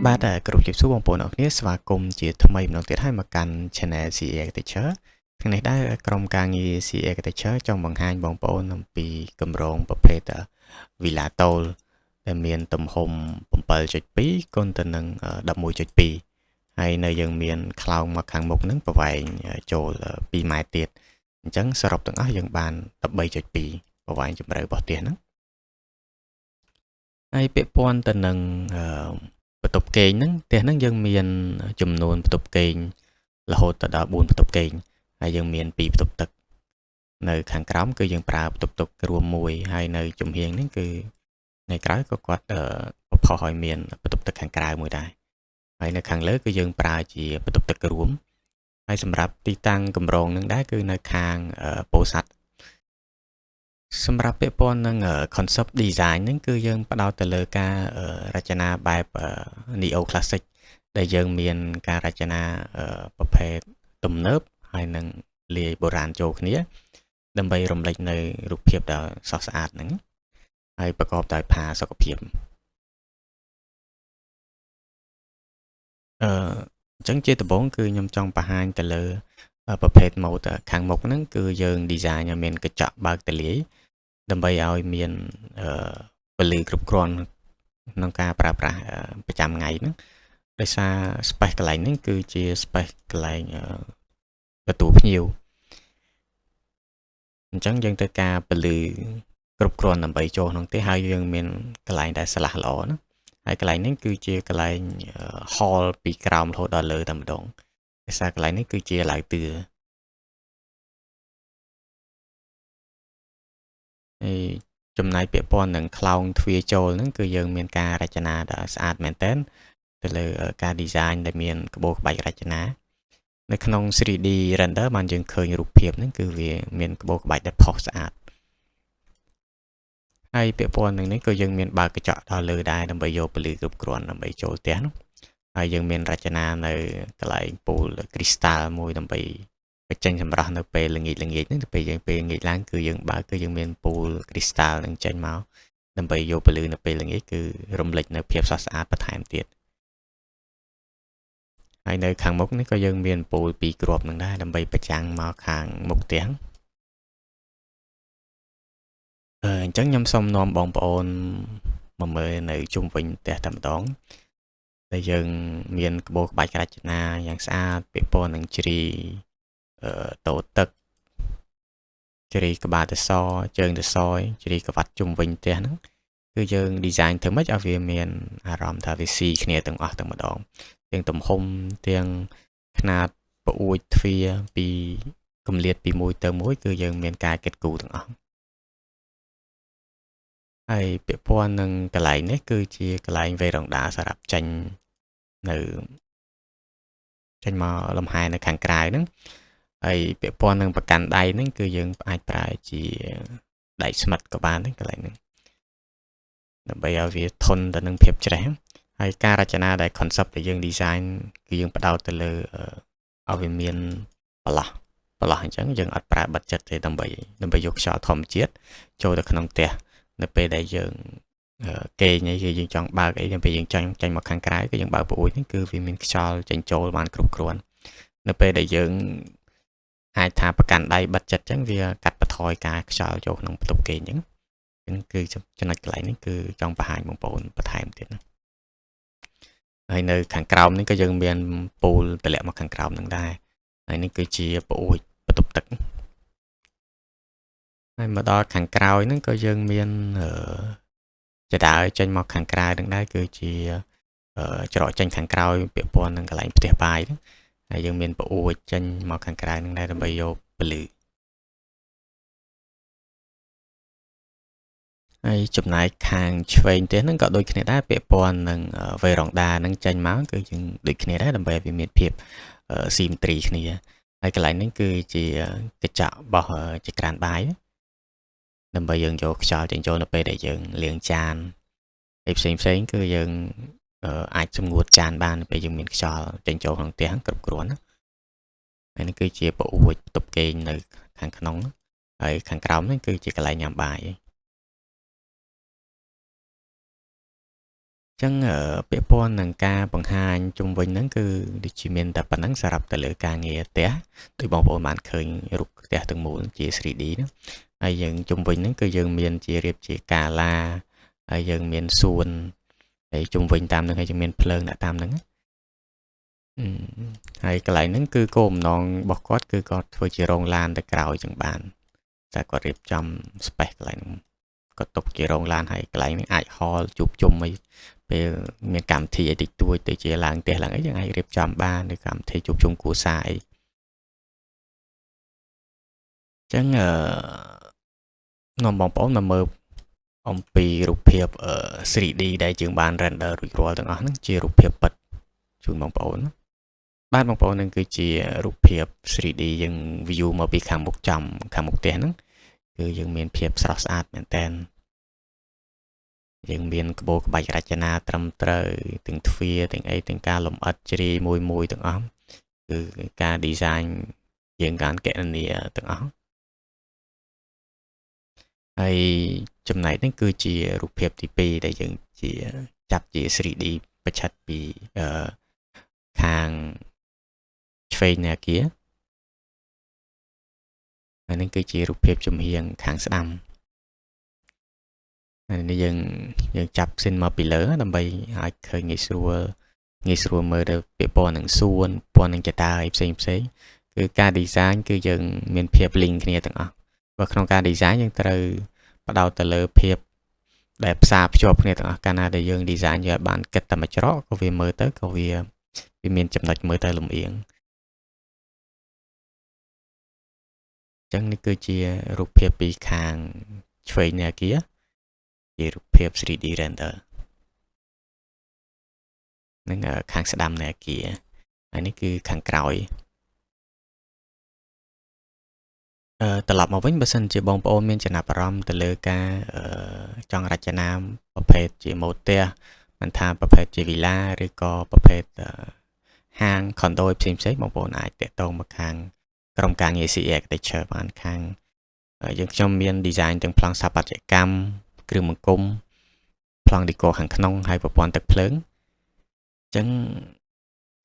បាទគ្រប់ជិបសួរបងប្អូនអរគ្នាស្វាគមន៍ជាថ្មីម្ដងទៀតហើយមកកាន់ Channel CA Architecture ថ្ងៃនេះដែរក្រុមការងារ CA Architecture ចង់បង្ហាញបងប្អូនអំពីគម្រោងប្រភេទ Villa Tall ដែលមានទំហំ 7.2 គុណទៅនឹង 11.2 ហើយនៅយើងមានខ្លោងមកខាងមុខហ្នឹងប្រវែងចូល2ម៉ែត្រទៀតអញ្ចឹងសរុបទាំងអស់យើងបាន 13.2 ប្រវែងជម្រៅរបស់ផ្ទះហ្នឹងហើយពាក់ព័ន្ធទៅនឹងបន្ទប់គេងហ្នឹងផ្ទះហ្នឹងយើងមានចំនួនបន្ទប់គេងរហូតដល់4បន្ទប់គេងហើយយើងមាន2បន្ទប់ទឹកនៅខាងក្រោមគឺយើងប្រើបន្ទប់ទឹករួមមួយហើយនៅជំហៀងហ្នឹងគឺនៅក្រៅក៏គាត់ប្រផុសឲ្យមានបន្ទប់ទឹកខាងក្រៅមួយដែរហើយនៅខាងលើគឺយើងប្រើជាបន្ទប់ទឹករួមហើយសម្រាប់ទីតាំងគម្រោងហ្នឹងដែរគឺនៅខាងពោធិ៍សាត់សម្រាប់ពាក់ព័ន្ធនឹង concept design ហ្នឹងគឺយើងផ្ដោតទៅលើការរចនាបែប neo classic ដែលយើងមានការរចនាប្រភេទទំនើបហើយនឹងលាយបុរាណចូលគ្នាដើម្បីរំលេចនៅរូបភាពដ៏ស្រស់ស្អាតហ្នឹងហើយប្រកបដោយផាសុកភាពអញ្ចឹងជាដំបូងគឺខ្ញុំចង់បង្ហាញទៅលើប្រភេទ mode ខាងមុខហ្នឹងគឺយើង design ឲ្យមានកញ្ចក់បើកទលាយដើម្បីឲ្យមានពលឺគ្រប់គ្រាន់ក្នុងការប្រើប្រាស់ប្រចាំថ្ងៃហ្នឹងដោយសារ space កន្លែងហ្នឹងគឺជា space កន្លែងទទួលភ្ញៀវអញ្ចឹងយើងត្រូវការពលឺគ្រប់គ្រាន់ដើម្បីចូលក្នុងទេហើយយើងមានកន្លែងដែលស្លាស់ល្អណាហើយកន្លែងនេះគឺជាកន្លែង hall ពីក្រោមរហូតដល់លើតែម្ដងដោយសារកន្លែងនេះគឺជាឡាយទឿហើយចំណាយពាក់ព័ន្ធនឹងខ្លោងទ្វារចូលហ្នឹងគឺយើងមានការរចនាដ៏ស្អាតមែនទែនទៅលើការ design ដែលមានក្បូរក្បាច់រចនានៅក្នុង 3D render បានយើងឃើញរូបភាពហ្នឹងគឺវាមានក្បូរក្បាច់ដែលផុសស្អាតហើយពាក់ព័ន្ធនឹងនេះក៏យើងមានបើកកញ្ចក់ដល់លើដែរដើម្បីយកពន្លឺគ្រប់គ្រាន់ដើម្បីចូលផ្ទះនោះហើយយើងមានរចនានៅកន្លែងពូលគ្រីស្តាល់មួយដើម្បីបញ្ចេញសម្រស់នៅពេលល្ងាចហ្នឹងទៅពេលងាកឡើងគឺយើងបើកគឺយើងមានពូលគ្រីស្តាល់នឹងចេញមកដើម្បីយកពន្លឺនៅពេលល្ងាចគឺរំលេចនៅភាពស្រស់ស្អាតបន្ថែមទៀតហើយនៅខាងមុខនេះក៏យើងមានពូល2គ្រាប់នឹងដែរដើម្បីប្រចាំងមកខាងមុខផ្ទះអញ្ចឹងខ្ញុំសូមនាំបងប្អូនមកមើលនៅជុំវិញផ្ទះតែម្ដងដែលយើងមានក្បូរក្បាច់រចនាយ៉ាងស្អាតពាក់ព័ន្ធនឹងជ្រីតូទឹកជ្រីក្បាលទៅសជើងទៅសយជ្រីក្បាត់ជុំវិញផ្ទះហ្នឹងគឺយើង design ធ្វើម៉េចឲ្យវាមានអារម្មណ៍ថាវាស៊ីគ្នាទាំងអស់តែម្ដងទាំងទំហំទាំងຂະຫນາດប្អួយទ្វារពីគម្លាតពីមួយទៅមួយគឺយើងមានការគិតគូរទាំងអស់ហើយពាក់ព័ន្ធនឹងកន្លែងនេះគឺជាកន្លែងវេរ៉ង់ដាសម្រាប់ចេញមកលំហែនៅខាងក្រៅហ្នឹងហើយពាក់ព័ន្ធនឹងប្រកាន់ដៃហ្នឹងគឺយើងអាចប្រើជាដៃស្មិតក៏បានដែរកន្លែងហ្នឹងដើម្បីឲ្យវាធន់ទៅនឹងភាពច្រេះហើយការរចនាដែល concept ដែលយើង design គឺយើងផ្ដោតទៅលើឲ្យវាមានបន្លោះអញ្ចឹងយើងអត់ប្រើបិទចិត្តទេដើម្បីយកខ្យល់ធម្មជាតិចូលទៅក្នុងផ្ទះនៅពេលដែលយើងគេងអីគឺយើងចង់បើកអីនៅពេលយើងចេញមកខាងក្រៅគឺយើងបើកប្អួយហ្នឹងគឺវាមានខ្យល់ចេញចូលបានគ្រប់គ្រាន់នៅពេលដែលយើងអាចថាប្រកាន់ដៃបិទចិត្តអញ្ចឹងវាកាត់បន្ថយការខ្យល់ចូលក្នុងបន្ទប់គេងអញ្ចឹងគឺចំណុចកន្លែងនេះគឺចង់បង្ហាញបងប្អូនបន្ថែមទៀតណាហើយនៅខាងក្រោមនេះក៏យើងមានពូលតម្លាក់មកខាងក្រោមនឹងដែរហើយនេះគឺជាប្អួយបន្ទប់ទឹកហើយមកដល់ខាងក្រោយហ្នឹងក៏យើងមានចដើចេញមកខាងក្រៅនឹងដែរគឺជាច្រកចេញខាងក្រោយពាក់ព័ន្ធនឹងកន្លែងផ្ទះបាយហ្នឹងហើយយើងមានប្អួយចេញមកខាងក្រៅនឹងដែរដើម្បីយកពលឺហើយចំណែកខាងឆ្វេងផ្ទះហ្នឹងក៏ដូចគ្នាដែរពាក់ព័ន្ធនឹងវេរ៉ង់ដាហ្នឹងចេញមកគឺយើងដូចគ្នាដែរដើម្បីឲ្យវាមានភាពស៊ីមេទ្រីគ្នាហើយកន្លែងហ្នឹងគឺជាកញ្ចក់របស់ចក្រានបាយដើម្បីយើងយកខ្យល់ចេញចូលនៅពេលដែលយើងលាងចានហើយផ្សេងគឺយើងអាចសម្ងួតចានបានពេលយើងមានខ្យល់ចេញចូលក្នុងផ្ទះគ្រប់គ្រាន់ណាហើយនេះគឺជាប្អួយបន្ទប់គេងនៅខាងក្នុងហើយខាងក្រោមនេះគឺជាកន្លែងញ៉ាំបាយ ចឹងពាក់ព័ន្ធនឹងការបង្ហាញជុំវិញហ្នឹងគឺដូចជាមានតែប៉ុណ្្នឹងសម្រាប់ទៅលើការងារផ្ទះដោយបងប្អូនបានឃើញរូបផ្ទះទាំងមូលជា 3D ហ្នឹងហើយយើងជុំវិញហ្នឹងគឺយើងមានជារៀបជាកាឡាហើយយើងមានសួនហើយជុំវិញតាមហ្នឹងហើយយើងមានភ្លើងដាក់តាមហ្នឹងហើយកន្លែងហ្នឹងគឺគោលបំណងរបស់គាត់គឺគាត់ធ្វើជារោងឡានទៅក្រោយចឹងបានតែគាត់រៀបចំ space កន្លែងហ្នឹងគាត់ទុកជារោងឡានហើយកន្លែងហ្នឹងអាច hall ជួបជុំអីពេលមានកម្មវិធីអីតិចតួចទៅជាឡើងផ្ទះឡើងអីយើងអាចរៀបចំបានឬកម្មវិធីជួបជុំគ្រួសារអីចឹងនាំបងប្អូនមកមើលអំពីរូបភាព3D ដែលយើងបាន render រួចរាល់ទាំងអស់ហ្នឹងជារូបភាពពិតជូនបងប្អូនបាទបងប្អូននឹងគឺជារូបភាព 3D យើង view មកពីខាងមុខចំខាងមុខផ្ទះហ្នឹងគឺយើងមានភាពស្រស់ស្អាតមែនតើយើងមានក្បូរក្បាច់រចនាត្រឹមត្រូវទាំងទ្វារទាំងអីទាំងការលម្អិតជ្រាយមួយទាំងអស់គឺការ design យើងការកណនាទាំងអស់ហើយចំណែកនេះគឺជារូបភាពទី2ដែលយើងជាចាប់ជា 3D បច្ឆិតពីខាងឆ្វេងនៃអគារហើយនេះគឺជារូបភាពចំហៀងខាងស្ដាំហើយនេះយើងចាប់ស៊ីនមកពីលើដើម្បីឲ្យឃើញងាយស្រួលមើលទៅពាក់ព័ន្ធនឹងសួនពាក់ព័ន្ធនឹងចតាអីផ្សេងគឺការ design គឺយើងមានភាព link គ្នាទាំងអស់បើក្នុងការ design យើងត្រូវផ្ដោតទៅលើភាពដែលផ្សារភ្ជាប់គ្នាទាំងអស់កាលណាដែលយើង design យកឲ្យបានគិតតែមួយច្រកក៏វាមើលទៅក៏វាមានចំណុចមើលទៅលំអៀងចឹងនេះគឺជារូបភាពពីខាងឆ្វេងនៃអគារជារូបភាព 3D render នឹងខាងស្ដាំនៃអគារហើយនេះគឺខាងក្រោយត្រឡប់មកវិញបើសិនជាបងប្អូនមានចំណាប់អារម្មណ៍ទៅលើការចង់រចនាប្រភេទជាម៉ូទ័មិនថាប្រភេទជាវីឡាឬក៏ប្រភេទហាង condo ផ្សេងបងប្អូនអាចតាក់ទងមកខាងក្រុមការងារ CA Architecture បានខាងយើងខ្ញុំមាន design ទាំងប្លង់ស្ថាបត្យកម្មគ្រឿងបង្គុំប្លង់ decor ខាងក្នុងហើយប្រព័ន្ធទឹកភ្លើងអញ្ចឹង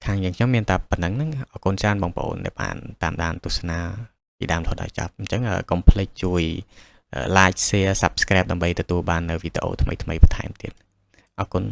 ខាងយើងខ្ញុំមានតែប៉ុណ្្នឹងហ្នឹងអរគុណច្រើនបងប្អូនដែលបានតាមដានទស្សនាពីដើមរហូតដល់ចប់អញ្ចឹងកុំភ្លេចជួយ like share subscribe ដើម្បីទទួលបាននៅវីដេអូថ្មីបន្ថែមទៀតអរគុណ